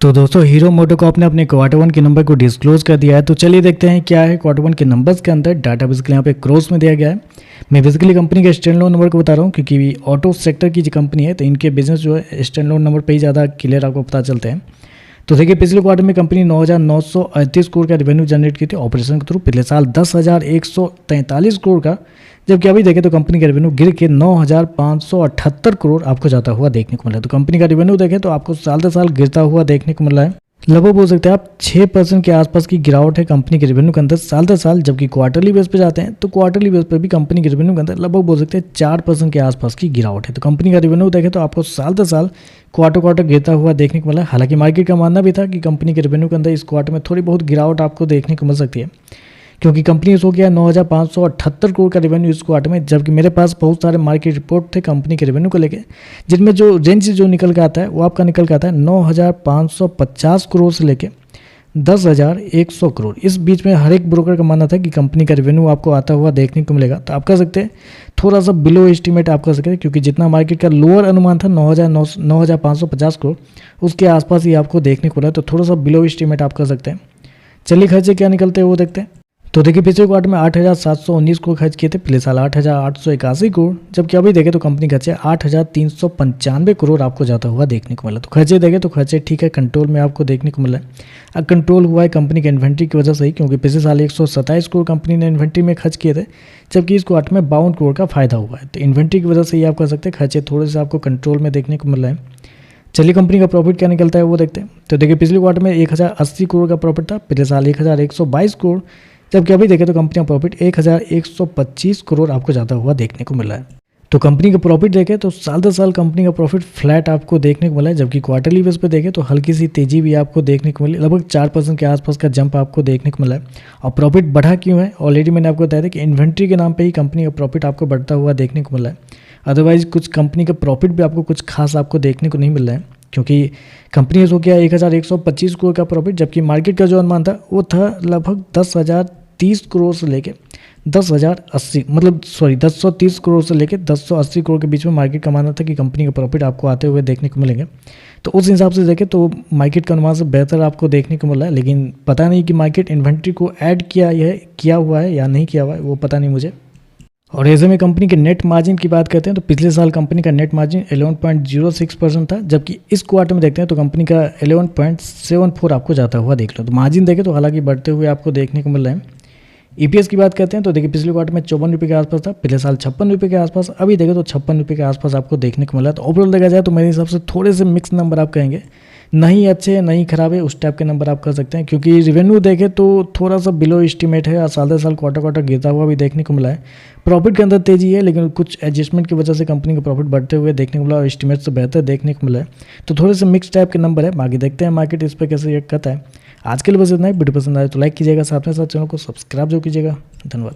तो दोस्तों hero MotoCorp ने अपने क्वार्टर वन के नंबर को डिस्क्लोज कर दिया है। तो चलिए देखते हैं क्या है क्वार्टर वन के नंबर्स के अंदर। डाटा बेसिकली यहाँ पे क्रोस में दिया गया है। मैं बेसिकली कंपनी के स्टैंड लोन नंबर को बता रहा हूँ क्योंकि ऑटो सेक्टर की जो कंपनी है तो इनके बिजनेस जो है स्टैंड लोन नंबर पर ही ज़्यादा क्लियर आपको पता चलते हैं। तो देखिए पिछले क्वार्टर में कंपनी 9,938 करोड़ का रेवेन्यू जनरेट की थी ऑपरेशन के थ्रू। पिछले साल 10,143 करोड़ का, जबकि अभी देखें तो कंपनी का रेवेन्यू गिर के 9,578 करोड़ आपको जाता हुआ देखने को मिला है। तो कंपनी का रेवेन्यू देखें तो आपको साल दर साल गिरता हुआ देखने को मिल रहा है। लगभग बोल सकते हैं आप 6% के आसपास की गिरावट है कंपनी के रेवेन्यू के अंदर साल दर साल। जबकि क्वार्टरली बेस पे जाते हैं तो क्वार्टरली बेस पे भी कंपनी के रेवेन्यू के अंदर लगभग बोल सकते हैं 4% के आसपास की गिरावट है। तो कंपनी का रेवेन्यू देखें तो आपको साल दर साल क्वार्टर गिरता हुआ देखने को मिला है। हालांकि मार्केट का मानना भी था कि कंपनी के रेवेन्यू के अंदर इस क्वार्टर में थोड़ी बहुत गिरावट आपको देखने को मिल सकती है, क्योंकि कंपनी हो गया 9,578 करोड़ का रेवेन्यू इस क्वार्टर में। जबकि मेरे पास बहुत सारे मार्केट रिपोर्ट थे कंपनी के रेवेन्यू को लेके, जिनमें जो रेंज जो निकल के आता है वो आपका निकल के आता है 9,550 करोड़ से लेके 10,100 करोड़। इस बीच में हर एक ब्रोकर का मानना था कि कंपनी का रेवेन्यू आपको आता हुआ देखने को मिलेगा। तो आप कह सकते हैं थोड़ा सा बिलो एस्टीमेट आप कर सकते हैं, क्योंकि जितना मार्केट का लोअर अनुमान था 9,550 करोड़ उसके आसपास ही आपको देखने को मिला। तो थोड़ा सा बिलो एस्टीमेट आप कर सकते हैं। चलिए खर्चे क्या निकलते हैं वो देखते हैं। तो देखिए पिछले क्वार्टर में 8,719 करोड़ खर्च किए थे, पिछले साल 8,881 करोड़, जबकि अभी देखें तो कंपनी खर्चे 8,395 करोड़ आपको जाता हुआ देखने को मिला। तो खर्चे देखें तो खर्चे ठीक है, कंट्रोल में आपको देखने को मिला है। अब कंट्रोल हुआ है कंपनी के इन्वेंट्री की वजह से ही, क्योंकि पिछले साल 127 करोड़ कंपनी ने इन्वेंट्री में खर्च किए थे, जबकि इस क्वार्टर में 52 करोड़ का फायदा हुआ है। तो इन्वेंट्री की वजह से ही आप कह सकते हैं खर्चे थोड़े से आपको कंट्रोल में देखने को मिल रहे हैं। चलिए कंपनी का प्रॉफिट क्या निकलता है वो देखते हैं। तो देखिए पिछले क्वार्टर में 1,080 करोड़ का प्रॉफिट था, पिछले साल 1,122 करोड़, जबकि अभी देखें तो कंपनी का प्रॉफिट 1,125 करोड़ आपको जाता हुआ देखने को मिला है। तो कंपनी का प्रॉफिट देखें तो साल दर साल कंपनी का प्रॉफिट फ्लैट आपको देखने को मिला है, जबकि क्वार्टरली बेस पे देखें तो हल्की सी तेजी भी आपको देखने को मिली, लगभग 4% के आसपास का जंप आपको देखने को मिला है। और प्रॉफिट बढ़ा क्यों है, ऑलरेडी मैंने आपको बताया था कि इन्वेंट्री के नाम पर ही कंपनी का प्रॉफिट आपको बढ़ता हुआ देखने को मिला है। अदरवाइज कुछ कंपनी का प्रॉफिट भी आपको कुछ खास आपको देखने को नहीं मिल रहा है, क्योंकि कंपनी हो गया 1,125 करोड़ का प्रॉफिट, जबकि मार्केट का जो अनुमान था वो था लगभग 10,030 करोड़ से लेके 10,130 करोड़ से लेके 10,180 करोड़ के बीच में मार्केट का मानना था कि कंपनी का प्रॉफिट आपको आते हुए देखने को मिलेंगे। तो उस हिसाब से देखें तो मार्केट का अनुमान से बेहतर आपको देखने को मिला है, लेकिन पता नहीं कि मार्केट इन्वेंट्री को ऐड किया हुआ है या नहीं किया हुआ है, वो पता नहीं मुझे। और ऐसे में कंपनी के नेट मार्जिन की बात करते हैं तो पिछले साल कंपनी का नेट मार्जिन 11.06% था, जबकि इस क्वार्टर में देखते हैं तो कंपनी का 11.74 आपको जाता हुआ देख लो। तो मार्जिन देखें तो हालांकि बढ़ते हुए आपको देखने को मिल रहे हैं। ईपीएस की बात करते हैं तो देखिए पिछले क्वार्टर में 54 रुपये के आसपास था, पिछले साल 56 रुपये के आसपास, अभी देखें तो 56 रुपये के आसपास आपको देखने को मिला है। तो ओवरऑल देखा जाए तो मेरे हिसाब से थोड़े से मिक्स नंबर आप कहेंगे, नहीं अच्छे है नहीं खराब है, उस टाइप के नंबर आप कर सकते हैं। क्योंकि रेवेन्यू देखें तो थोड़ा सा बिलो एस्टीमेट है और साल दर साल क्वार्टर गिरता हुआ भी देखने को मिला है। प्रॉफिट के अंदर तेजी है, लेकिन कुछ एडजस्टमेंट की वजह से कंपनी का प्रॉफिट बढ़ते हुए देखने को मिला और एस्टीमेट से बेहतर देखने को मिला है। तो थोड़े से मिक्स टाइप के नंबर है, बाकी देखते हैं मार्केट इस पर कैसे रिएक्ट करता है। आज के लिए बस इतना ही। वीडियो पसंद आए तो लाइक कीजिएगा, साथ में साथ चैनल को सब्सक्राइब जो कीजिएगा। धन्यवाद।